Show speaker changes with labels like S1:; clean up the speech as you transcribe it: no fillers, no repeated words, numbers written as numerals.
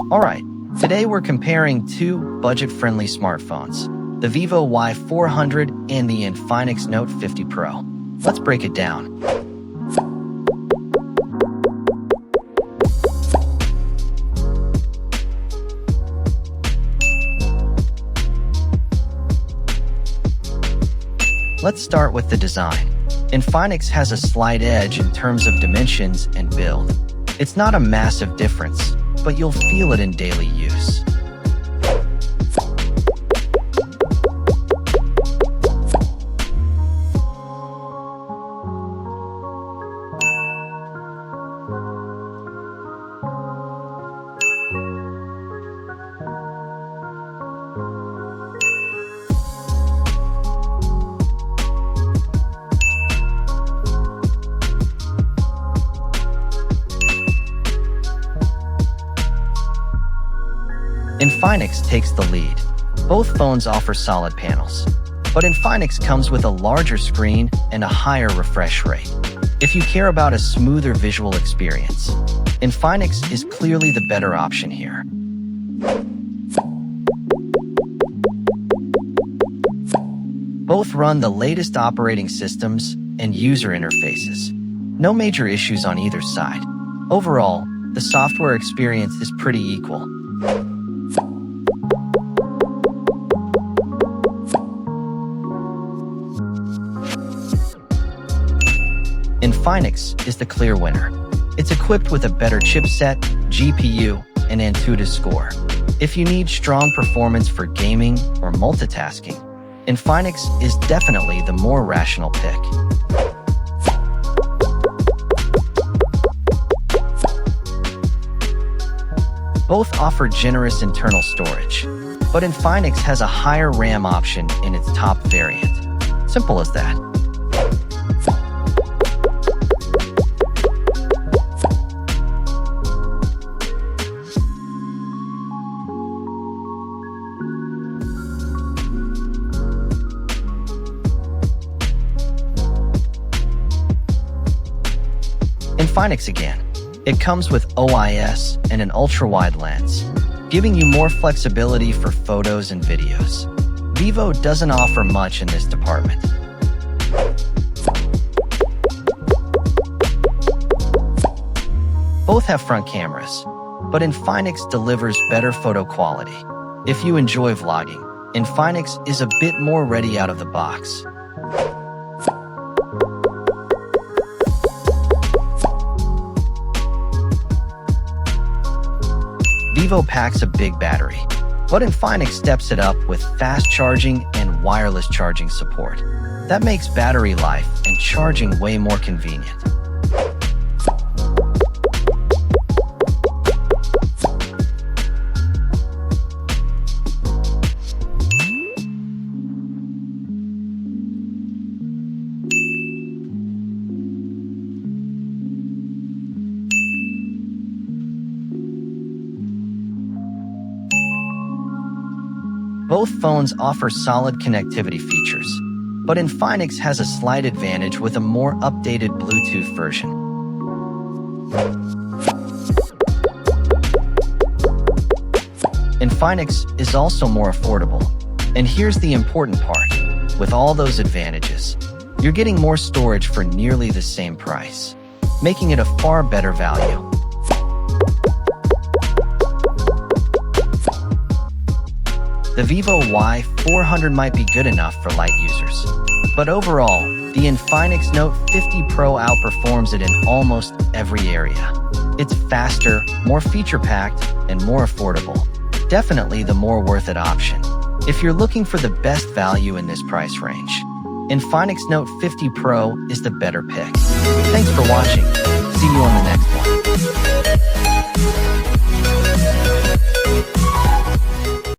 S1: Alright, today we're comparing two budget-friendly smartphones, the VIVO Y400 and the INFINIX Note 50 Pro. Let's break it down. Let's start with the design. INFINIX has a slight edge in terms of dimensions and build. It's not a massive difference, but you'll feel it in daily use. INFINIX takes the lead. Both phones offer solid panels, but INFINIX comes with a larger screen and a higher refresh rate. If you care about a smoother visual experience, INFINIX is clearly the better option here. Both run the latest operating systems and user interfaces. No major issues on either side. Overall, the software experience is pretty equal. INFINIX is the clear winner. It's equipped with a better chipset, GPU, and Antutu score. If you need strong performance for gaming or multitasking, INFINIX is definitely the more rational pick. Both offer generous internal storage, but INFINIX has a higher RAM option in its top variant. Simple as that. INFINIX again. It comes with OIS and an ultra-wide lens, giving you more flexibility for photos and videos. VIVO doesn't offer much in this department. Both have front cameras, but INFINIX delivers better photo quality. If you enjoy vlogging, INFINIX is a bit more ready out of the box. VIVO packs a big battery, but INFINIX steps it up with fast charging and wireless charging support. That makes battery life and charging way more convenient. Both phones offer solid connectivity features, but INFINIX has a slight advantage with a more updated Bluetooth version. INFINIX is also more affordable, and here's the important part. With all those advantages, you're getting more storage for nearly the same price, making it a far better value. The VIVO Y400 might be good enough for light users, but overall, the INFINIX Note 50 Pro outperforms it in almost every area. It's faster, more feature-packed, and more affordable. Definitely the more worth it option. If you're looking for the best value in this price range, INFINIX Note 50 Pro is the better pick. Thanks for watching. See you on the next one.